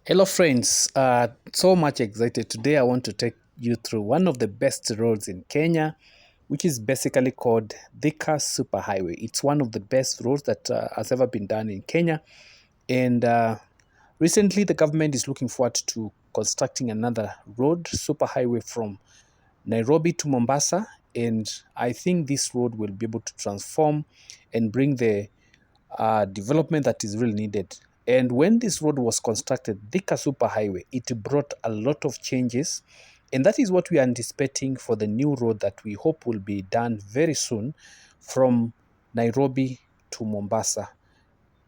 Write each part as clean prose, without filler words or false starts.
Hello, friends. So much excited. Today, I want to take you through one of the best roads in Kenya, which is basically called Thika Superhighway. It's one of the best roads that has ever been done in Kenya. And recently, the government is looking forward to constructing another road, superhighway from Nairobi to Mombasa. And I think this road will be able to transform and bring the development that is really needed. And when this road was constructed, Thika Superhighway, it brought a lot of changes. And that is what we are anticipating for the new road that we hope will be done very soon from Nairobi to Mombasa,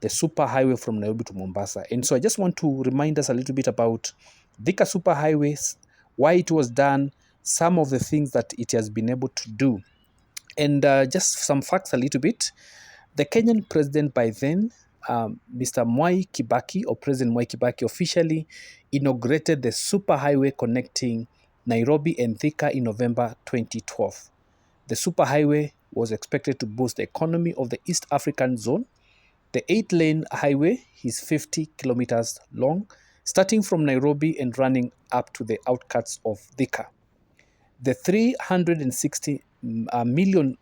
the superhighway from Nairobi to Mombasa. And so I just want to remind us a little bit about Thika Superhighways, why it was done, some of the things that it has been able to do. And just some facts a little bit. The Kenyan president by then, Mr. Mwai Kibaki, or President Mwai Kibaki, officially inaugurated the superhighway connecting Nairobi and Thika in November 2012. The superhighway was expected to boost the economy of the East African zone. The 8-lane highway is 50 kilometers long, starting from Nairobi and running up to the outskirts of Thika. The $360 million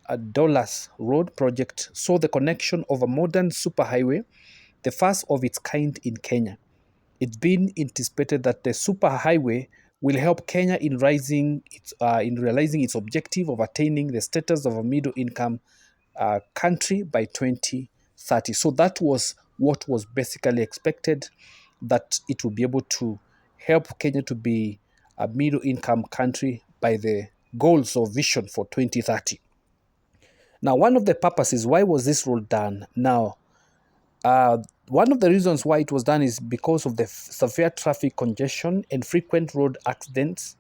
road project saw the connection of a modern superhighway, the first of its kind in Kenya. It's been anticipated that the superhighway will help Kenya in realizing its objective of attaining the status of a middle-income country by 2030. So that was what was basically expected, that it will be able to help Kenya to be a middle-income country by the goals or vision for 2030. Now, one of the purposes, why was this road done? Now, one of the reasons why it was done is because of the severe traffic congestion and frequent road accidents,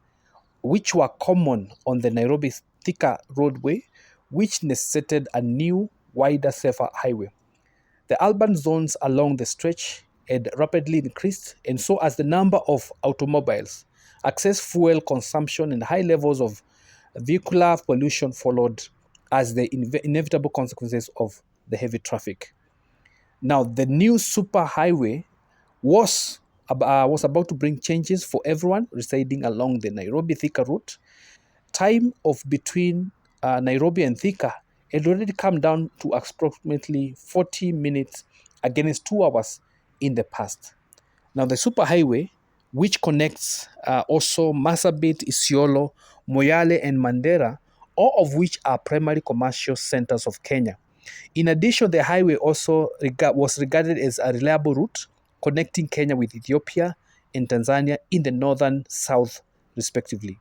which were common on the Nairobi Thika roadway, which necessitated a new, wider, safer highway. The urban zones along the stretch had rapidly increased, and so as the number of automobiles, excess fuel consumption, and high levels of vehicular pollution followed as the inevitable consequences of the heavy traffic. Now, the new superhighway was was about to bring changes for everyone residing along the Nairobi Thika route. Time of between Nairobi and Thika had already come down to approximately 40 minutes against 2 hours in the past. Now, the superhighway, which connects also Marsabit, Isiolo, Moyale, and Mandera, all of which are primary commercial centers of Kenya. In addition, the highway also was regarded as a reliable route connecting Kenya with Ethiopia and Tanzania in the northern south, respectively.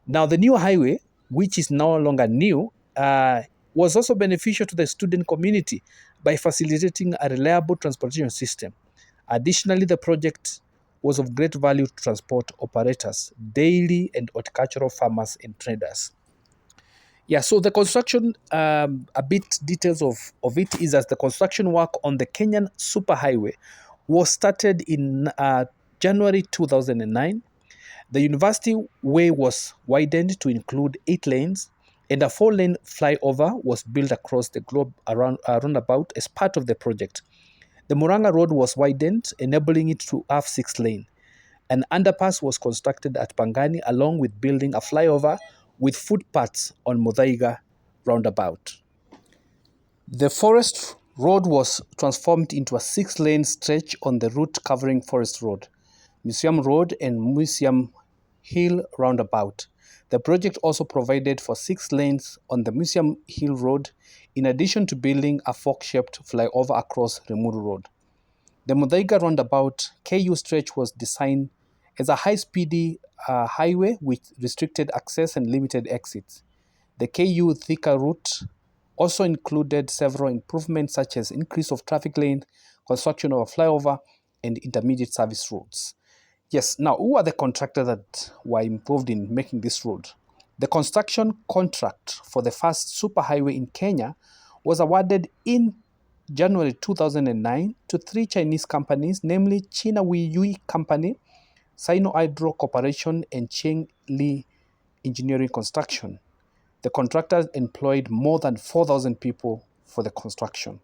Now, the new highway, which is no longer new, was also beneficial to the student community by facilitating a reliable transportation system. Additionally, the project was of great value to transport operators, dairy and horticultural farmers and traders. Yeah, so the construction, a bit details of it is as the construction work on the Kenyan superhighway was started in January 2009. The university way was widened to include 8 lanes, and a 4-lane flyover was built across the globe around roundabout as part of the project. The Muranga Road was widened, enabling it to have 6 lanes. An underpass was constructed at Pangani, along with building a flyover with footpaths on Muthaiga roundabout. The Forest Road was transformed into a 6-lane stretch on the route covering Forest Road, Museum Road, and Museum Hill roundabout. The project also provided for 6 lanes on the Museum Hill Road, in addition to building a fork-shaped flyover across Rimuru Road. The Muthaiga roundabout KU stretch was designed as a high-speed highway with restricted access and limited exits. The KU Thika route also included several improvements such as increase of traffic lane, construction of a flyover, and intermediate service roads. Yes, now who are the contractors that were involved in making this road? The construction contract for the first superhighway in Kenya was awarded in January 2009 to 3 Chinese companies, namely China Weiyui Company, Sino Hydro Corporation, and Cheng Li Engineering Construction. The contractors employed more than 4,000 people for the construction.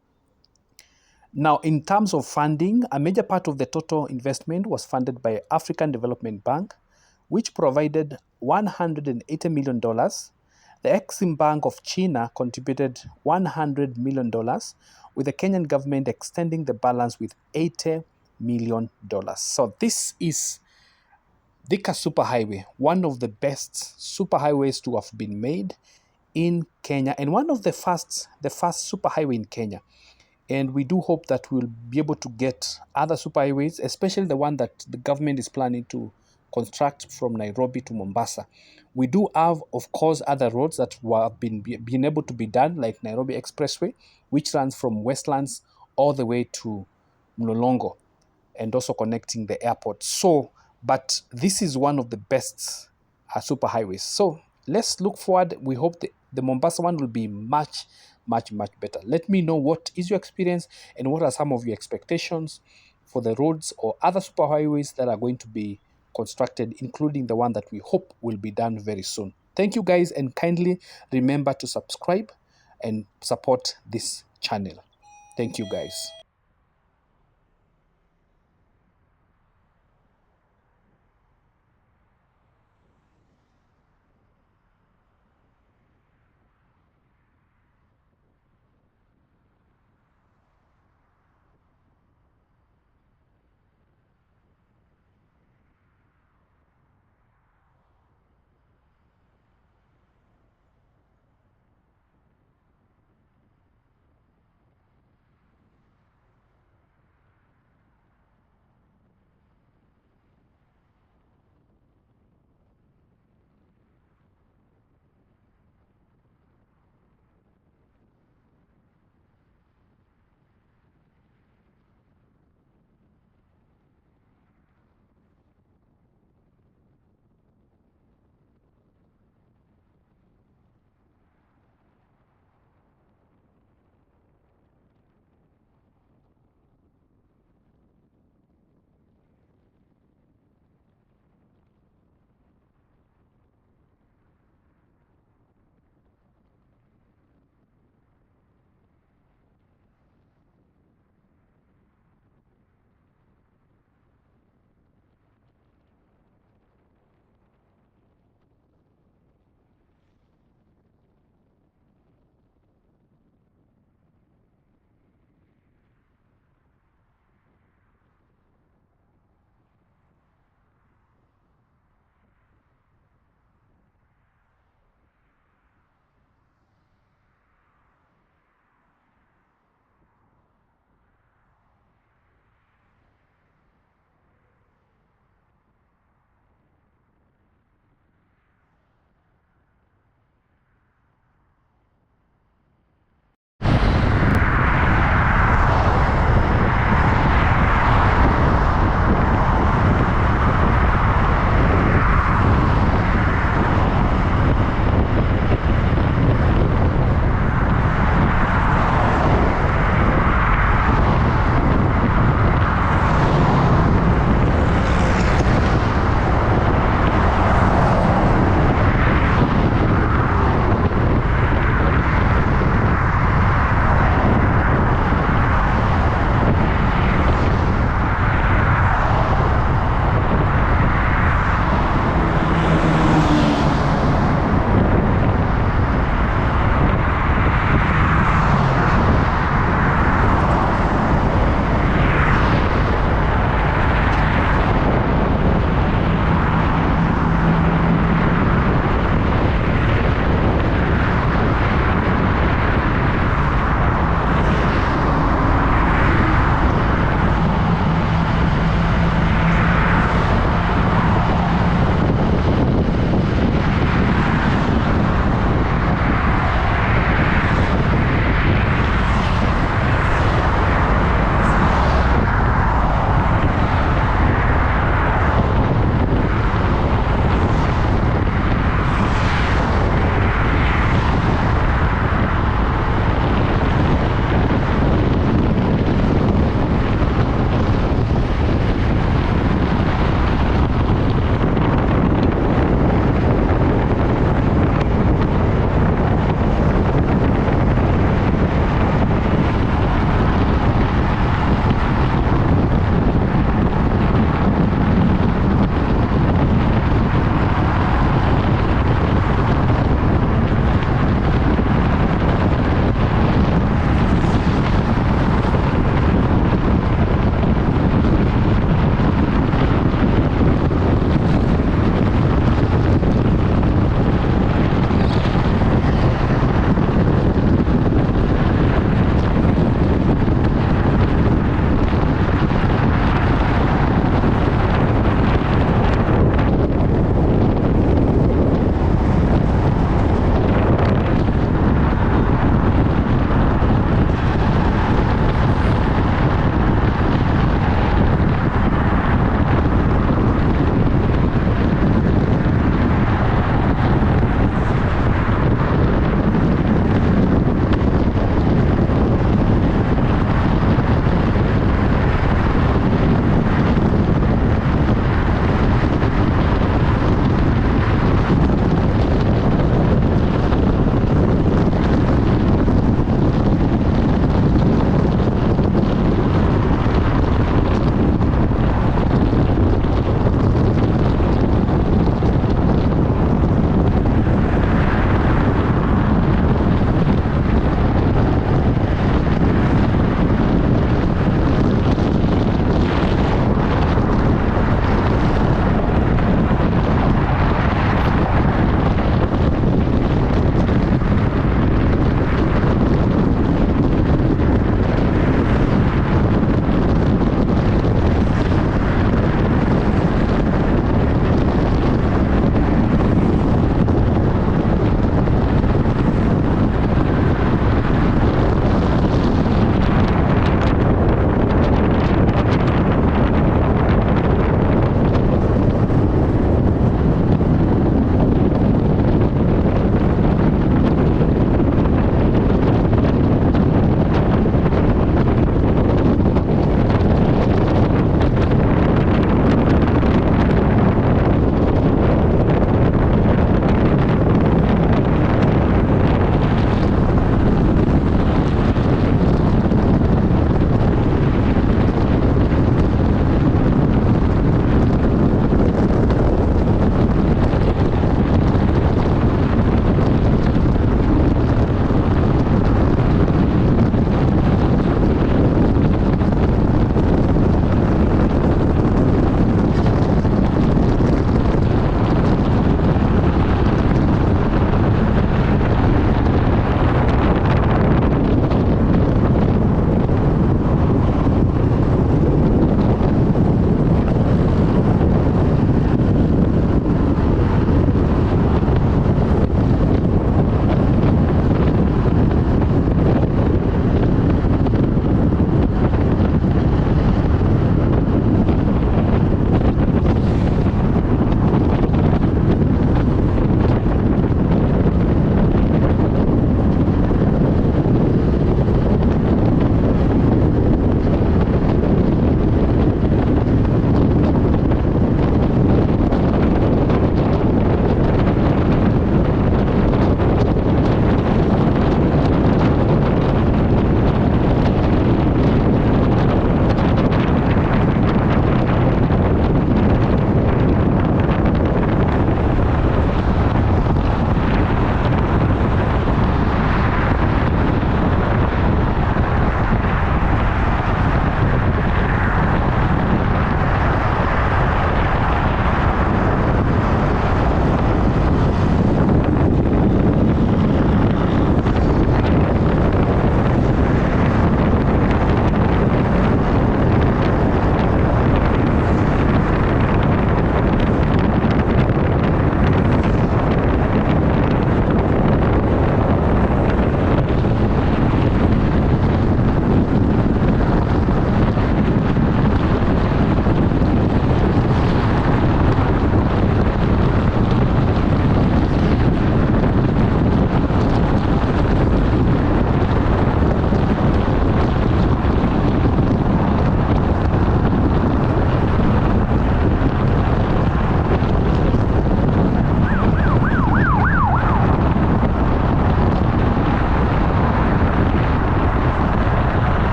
Now, in terms of funding, a major part of the total investment was funded by African Development Bank, which provided $180 million. The Exim Bank of China contributed $100 million, with the Kenyan government extending the balance with $80 million. So this is Thika Superhighway, one of the best superhighways to have been made in Kenya, and one of the first superhighway in Kenya. And we do hope that we'll be able to get other superhighways, especially the one that the government is planning to construct from Nairobi to Mombasa. We do have, of course, other roads that were been able to be done, like Nairobi Expressway, which runs from Westlands all the way to Mlolongo, and also connecting the airport. So, but this is one of the best superhighways. So let's look forward. We hope the Mombasa one will be much, much, much better. Let me know what is your experience and what are some of your expectations for the roads or other superhighways that are going to be constructed, including the one that we hope will be done very soon. Thank you guys, and kindly remember to subscribe and support this channel. Thank you guys.